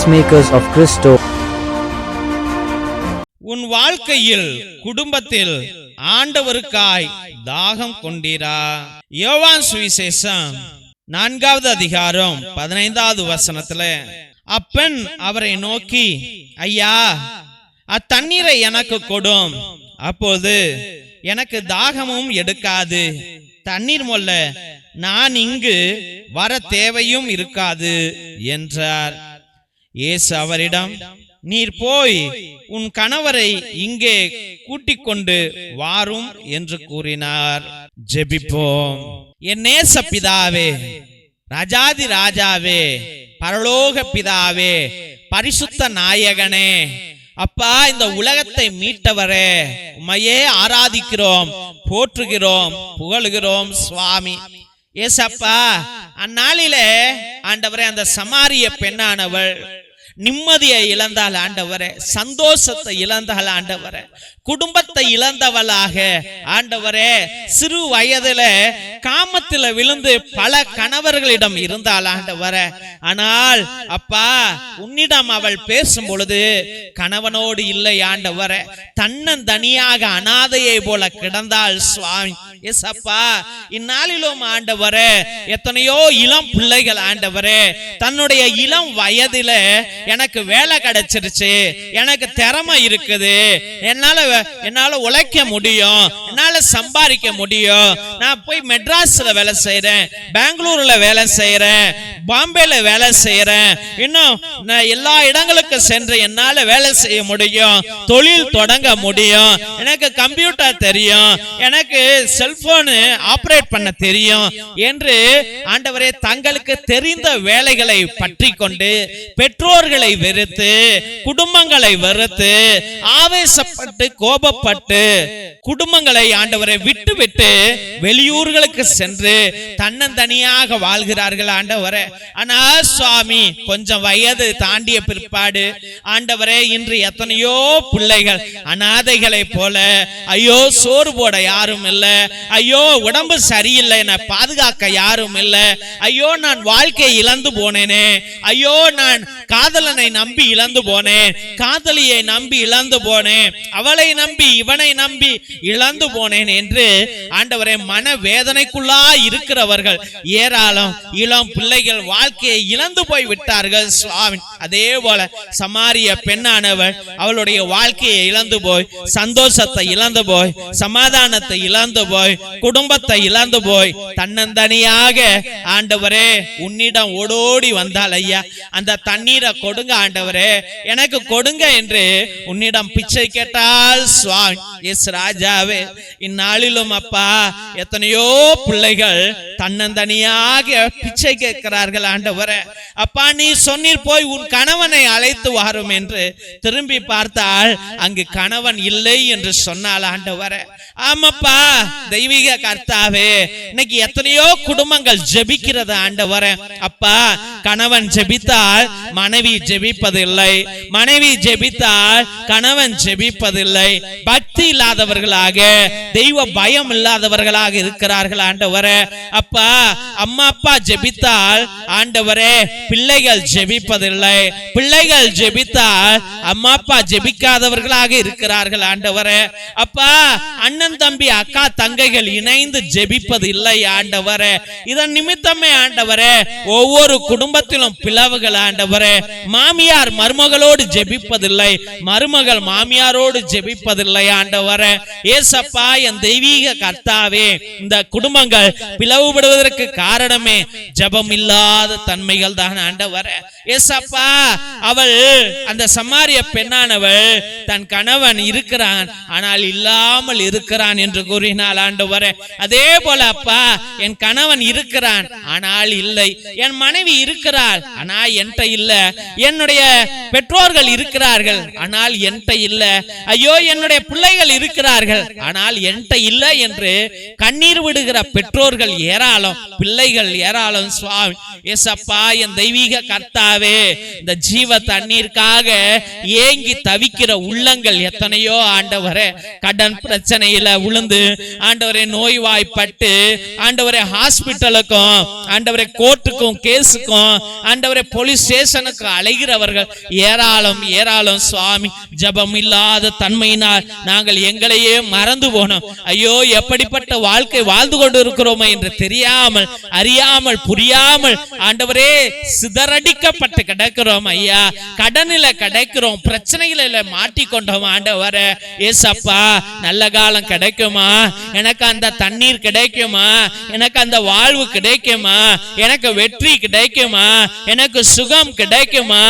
Peacemakers of Christo. உன் வாழ்க்கையில் குடும்பத்தில் ஆண்டவருக்காய் தாகம் கொண்டீரா? யோவான் சுவிசேஷம் 4வது அதிகாரம் 15வது வசனத்துல அப்பெண் அவரை நோக்கி, ஐயா, அத்தண்ணீரை எனக்கு கொடும், அப்போது எனக்கு தாகமும் எடுக்காது, தண்ணீர் மொல்ல நான் இங்கு வர தேவையும் இருக்காது என்றார். இயேசு அவரிடம், நீர் போய் உன் கணவரை இங்கே கூட்டிக் கொண்டு வாரும் என்று கூறினார். ஜெபிப்போம். என் நேச பிதாவே, ராஜாதி ராஜாவே, பரலோக பிதாவே, பரிசுத்த நாயகனே, அப்பா, இந்த உலகத்தை மீட்டவரே, உம்மையே ஆராதிக்கிறோம், போற்றுகிறோம், புகழுகிறோம் சுவாமி. ஏசப்பா, அந்நாளிலே ஆண்டவரே, அந்த சமாரிய பெண்ணானவள் நிம்மதியை இழந்தாள் ஆண்டவரே, சந்தோஷத்தை இழந்தாள் ஆண்டவரே, குடும்பத்தை இழந்தவளாக ஆண்டவரே, சிறு வயதுல காமத்தில் விழுந்து பல கணவர்களிடம் இருந்தாள் ஆண்டவரே. ஆனால் அப்பா, உன்னிடம் அவள் பேசும் பொழுது கணவனோடு இல்லை ஆண்டவரே, தன்னந்தனியாக அனாதையை போல கிடந்தாள் சுவாமி. ஏசப்பா, இந்நாளிலும் ஆண்டவரே, எத்தனையோ இளம் பிள்ளைகள் ஆண்டவரே, தன்னுடைய இளம் வயதில எனக்கு வேலை கிடைச்சிருச்சு, எனக்கு திறமை இருக்குது, என்னால உழைக்க முடியும், என்னால சம்பாதிக்க முடியும், நான் போய் மெட்ராஸ்ல வேலை செய்யறேன், பெங்களூர்ல வேலை செய்யறேன், பாம்பேல வேலை செய்யறேன், இன்னும் எல்லா இடங்களுக்கு சென்று என்னால வேலை செய்ய முடியும், தொழில் தொடங்க முடியும், எனக்கு கம்ப்யூட்டர் தெரியும், எனக்கு செல்போன் ஆபரேட் பண்ண தெரியும் என்று ஆண்டவரே தங்களுக்கு தெரிந்த வேலைகளை பற்றி கொண்டு பெற்றோர்களை வெறுத்து, குடும்பங்களை வெறுத்து, ஆவேசப்பட்டு, கோபப்பட்டு, குடும்பங்களை ஆண்டவரை விட்டு விட்டு வெளியூர்களுக்கு சென்று தன்னந்தனியாக வாழ்கிறார்கள் ஆண்டவரே. ஆனால் சுவாமி, கொஞ்சம் வயது தாண்டிய பிற்பாடு ஆண்டவரே, இன்று எத்தனையோ பிள்ளைகள் அனாதைகளை போல, ஐயோ சோறு போட யாரும் இல்லை, ஐயோ உடம்பு சரியில்லை, என்னை பாதுகாக்க யாரும் இல்லை, ஐயோ நான் வாழ்க்கை இழந்து போனேனே, ஐயோ நான் காதலனை நம்பி இழந்து போனேன், காதலியை நம்பி இழந்து போனேன், அவளை நம்பி இவனை நம்பி இழந்து போனேன் என்று ஆண்டவரே மன வேதனைக்குள்ளா இருக்கிறவர்கள் ஏராளம். இளம் பிள்ளைகள் வாழ்க்கையை இழந்து போய் விட்டார்கள் சுவாமி. அதே போல சமாரிய பெண்ணானவள் அவளுடைய வாழ்க்கையை இழந்து போய், சந்தோஷத்தை இழந்து போய், சமாதானத்தை இழந்து போய், குடும்பத்தை இழந்து போய், தன்னந்தனியாக ஆண்டவரே உன்னிடம் ஓடோடி வந்தாள். ஐயா, அந்த தண்ணீரை கொடுங்க ஆண்டவரே, எனக்கு கொடுங்க என்று உன்னிடம் பிச்சை கேட்டால் சுவாமி. எஸ் ராஜாவே, இந்நாளிலும் அப்பா, எத்தனையோ பிள்ளைகள் தன்னந்தனியாக பிச்சை கேட்கிறார்கள் ஆண்டவரே. அப்பா, நீ சொன்னீர் போய் உன் கணவனை அழைத்து வாரும் என்று. திரும்பி பார்த்தால் அங்கு கணவன் இல்லை என்று சொன்னால் ஆண்டவரே. ஆமாப்பா, தெய்வீக கர்த்தாவே, இன்னைக்கு எத்தனையோ குடும்பங்கள் ஜெபிக்கிறது ஆண்டவரே. அப்பா, கணவன் ஜெபித்தால் மனைவி ஜெபிப்பதில்லை, மனைவி ஜெபித்தால் கணவன் ஜெபிப்பதில்லை. பக்தி இல்லாதவர்களாக, தெய்வ பயம் இல்லாதவர்களாக இருக்கிறார்கள் ஆண்டவரே. அப்பா, அம்மா அப்பா ஜெபித்தால் ஆண்டவரே பிள்ளைகள் ஜெபிப்பதில்லை, பிள்ளைகள் ஜெபித்தால் அம்மா அப்பா ஜெபிக்காதவர்களாக இருக்கிறார்கள் ஆண்டவரே. அப்பா, அண்ணன் தம்பி அக்கா தங்கைகள் இணைந்து ஜெபிப்பது இல்லை ஆண்டவரே. இதன் நிமித்தமே ஆண்டவரே ஒவ்வொரு குடும்பத்திலும் பிளவுகள் ஆண்டவரே. மாமியார் மருமகளோடு ஜெபிப்பதில்லை, மருமகள் மாமியாரோடு ஜெபிப்பதில்லை ஆண்டவரே. ஏசப்பா, என் தெய்வீக கர்த்தாவே, இந்த குடும்பங்கள் பிளவுபடுவதற்கு காரணமே ஜெபம் இல்லாத தன்மைகள் தான் ஆண்டவரே. ஏசப்பா, அவள் அந்த சமாரிய பெண்ணானவள் தன் கணவன் இருக்கிறான் ஆனால் இல்லாமல் இருக்கிறான் என்று கூறினாள் ஆண்டவரே. அதே போல அப்பா, என் கணவன் இருக்கிறான் ஆனால் இல்லை, என் மனைவி இருக்கிறாள் ஆனால் என்கிட்ட இல்ல, என்னுடைய பெற்றோர்கள் இருக்கிறார்கள் ஆனால் என்கிட்ட இல்ல, ஐயோ என்னுடைய பிள்ளைகள் இருக்கிறார்கள் ஆனால் என்கிட்ட இல்ல என்று கண்ணீர் விடுகிற பெற்றோர்கள் ஏராளம், பிள்ளைகள் ஏராளம் சுவாமி. ஏசப்பா, என் தெய்வீக கர்த்தாவே, இந்த ஜீவ தண்ணீருக்காக ஏங்கி தவிக்கிற உள்ளங்கள் எத்தனையோ ஆண்டவரே. கடன் பிரச்சனையில விழுந்து ஆண்டவரே நோய்வாய்ப்பட்டு ஆண்டவரே ஹாஸ்பிட்டலுக்கும் ஆண்டவரே கோர்ட்டுக்கும் கேஸுக்கும் பார்க்கிறோம் ஆண்டவரே, போலீஸ் ஸ்டேஷனுக்கு அழைகிறவர்கள் ஏராளம் ஏராளம் சுவாமி. ஜபம் இல்லாத தன்மையினால் நாங்கள் எங்களையே மறந்து போனோம். ஐயோ, எப்படிப்பட்ட வாழ்க்கை வாழ்ந்து கொண்டு இருக்கிறோமே என்று தெரியாமல், அறியாமல், புரியாமல் ஆண்டவரே சிதறடிக்கப்பட்டு கிடக்கிறோம் ஐயா. கடனில கிடைக்கிறோம், பிரச்சனைகளில மாட்டிக்கொண்டோம் ஆண்டவரே. ஏசப்பா, நல்ல காலம் கிடைக்குமா? எனக்கு அந்த தண்ணீர் கிடைக்குமா? எனக்கு அந்த வாழ்வு கிடைக்குமா? எனக்கு வெற்றி கிடைக்குமா? எனக்கு சுகம் கிடைக்குமா?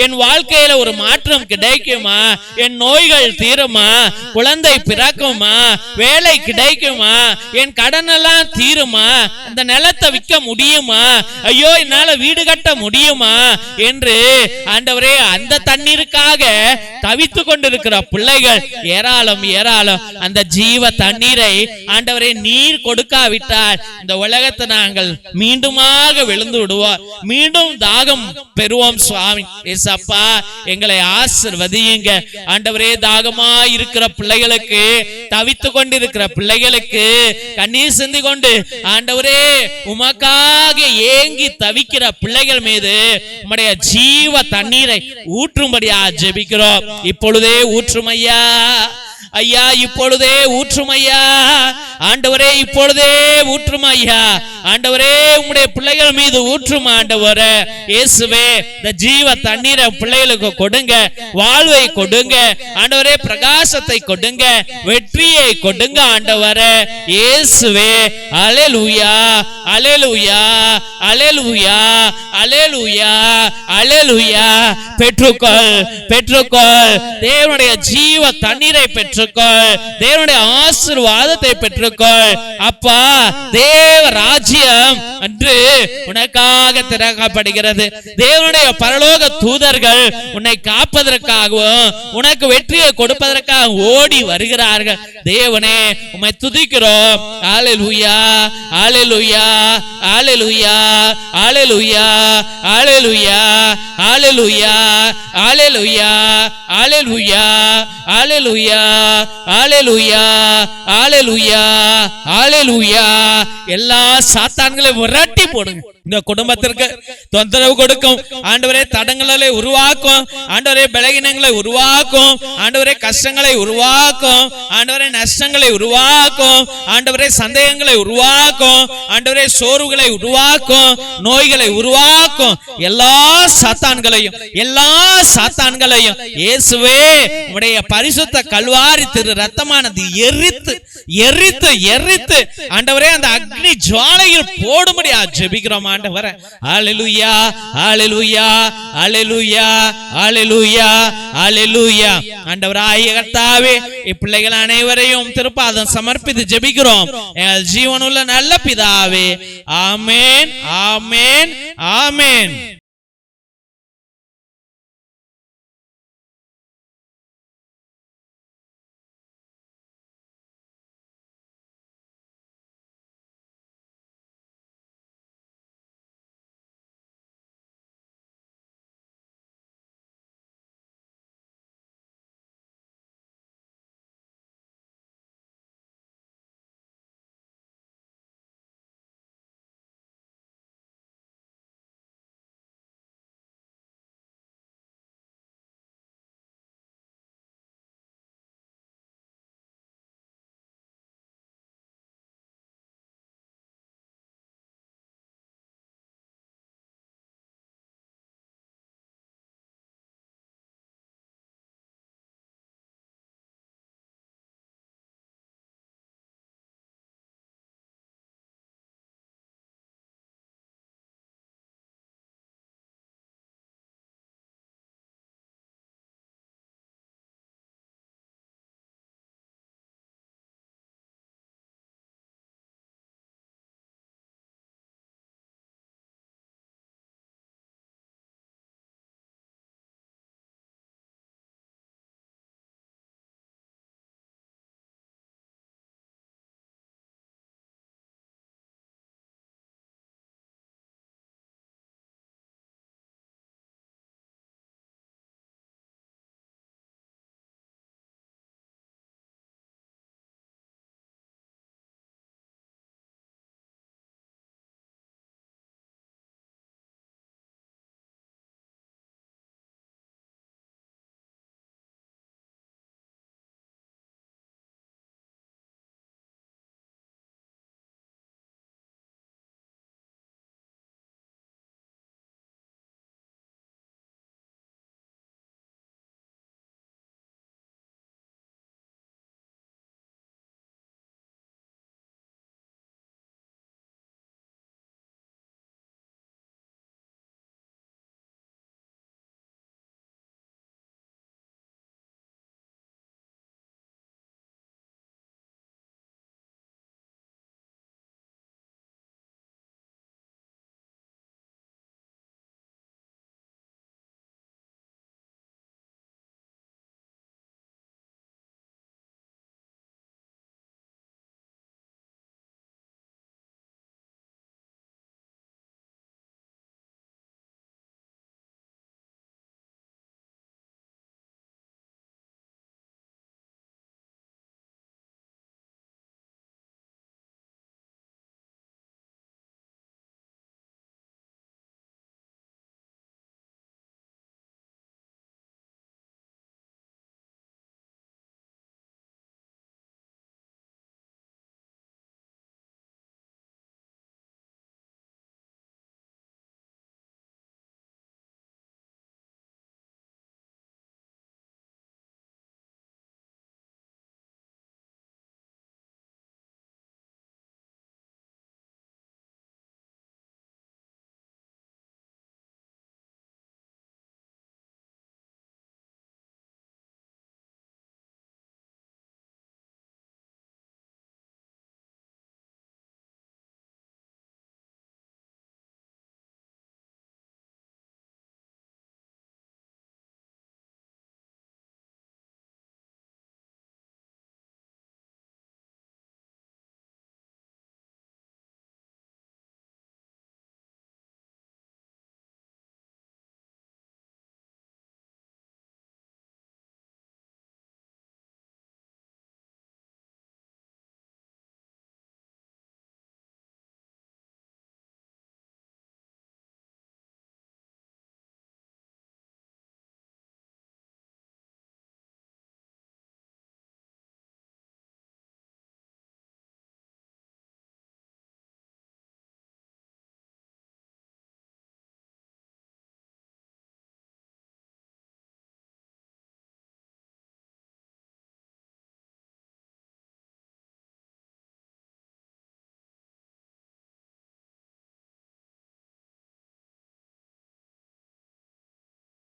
என் வாழ்க்கையில ஒரு மாற்றம் கிடைக்குமா? என் நோய்கள் தீருமா? குழந்தை பிறக்குமா? வேலை கிடைக்குமா? என் கடன் எல்லாம் தீருமா? அந்த நிலத்தை விற்க முடியுமா? ஐயோ, என்னால வீடு கட்ட முடியுமா என்று ஆண்டவரே அந்த தண்ணீருக்காக தவித்து கொண்டிருக்கிற பிள்ளைகள் ஏராளம் ஏராளம். அந்த ஜீவ தண்ணீரை ஆண்டவரே நீர் கொடுக்காவிட்டால் இந்த உலகத்தை நாங்கள் மீண்டுமாக விழுந்து விடுவோம், மீண்டும் தாகம் பெறுவோம் சுவாமி. ஏசப்பா, எங்களை ஆசீர்வதியுங்க ஆண்டவரே. தாகமா இருக்கிற பிள்ளைகளுக்கு, தவித்து கொண்டிருக்கிற பிள்ளைகளுக்கு, கண்ணீர் சிந்தி கொண்டு ஆண்டவரே உமக்காக ஏங்கி தவிக்கிற பிள்ளைகள் மீது உம்முடைய ஜீவ தண்ணீரை ஊற்றும்படியா ஜெபிக்கிறோம். இப்பொழுதே ஊற்றும் ஐயா. ஐயா, இப்பொழுதே ஊற்றும் ஐயா. ஆண்டவரே, இப்பொழுதே ஊற்றும் ஐயா. ஆண்டவரே, உம்முடைய பிள்ளைகள் மீது ஊற்றும் ஆண்டவரே. இயேசுவே, இந்த ஜீவ தண்ணீரை பிள்ளைகளுக்கு கொடுங்க, வாழ்வை கொடுங்க ஆண்டவரே, பிரகாசத்தை கொடுங்க, வெற்றியை கொடுங்க ஆண்டவரே. இயேசுவே, அல்லேலூயா, அல்லேலூயா, அல்லேலூயா, அல்லேலூயா, அல்லேலூயா. பெற்றுக்கொள், பெற்றுக்கொள் தேவனுடைய ஜீவ தண்ணீரை பெற்றுக்கொள், தேவனுடைய ஆசீர்வாதத்தை பெற்றுக்கொள். அப்பா, தேவ ராஜ்யம் அன்று உனக்காக திறக்கப்படுகிறது. தேவனுடைய பரலோக தூதர்கள் உன்னை காப்பதற்காகவும் உனக்கு வெற்றியை கொடுப்பதற்காக ஓடி வருகிறார்கள். தேவனே, உம்மை துதிக்கிறோம். அல்லேலூயா, அல்லேலூயா, அல்லேலூயா, அல்லேலூயா, அல்லேலூயா, அல்லேலூயா, அல்லேலூயா, அல்லேலூயா, அல்லேலூயா, அல்லேலூயா, அல்லேலூயா, அல்லேலூயா. எல்லா சாத்தான்களையும் விரட்டி போடுங்க. இந்த குடும்பத்திற்கு தொந்தரவு கொடுக்கும் ஆண்டவரே, தடங்களை உருவாக்கும் ஆண்டவரே, பலகீனங்களை உருவாக்கும் ஆண்டவரே, கஷ்டங்களை உருவாக்கும் ஆண்டவரே, நஷ்டங்களை உருவாக்கும் ஆண்டவரே, சந்தேகங்களை உருவாக்கும் ஆண்டவரே, சோர்வுகளை உருவாக்கும், நோய்களை உருவாக்கும். எல்லா சாத்தான்களையும், எல்லா சாத்தான்களையும் இயேசுவே உம்முடைய பரிசுத்த கல்வாரி திரு ரத்தமானது எரித்து எரித்து எரித்து ஆண்டவரே அந்த அக்னி ஜுவாலையில் போடும்படியா ஜெபிக்கிறோம் ஆண்டவரே. ஹல்லேலூயா, ஹல்லேலூயா, ஹல்லேலூயா, ஹல்லேலூயா, ஹல்லேலூயா. ஆண்டவராகிய கர்த்தாவே, இப்பிள்ளைகள் அனைவரையும் திருப்பாதம் சமர்ப்பித்து ஜெபிக்கிறோம் எங்கள் ஜீவனுள்ள நல்ல பிதாவே. ஆமென், ஆமென், ஆமென்.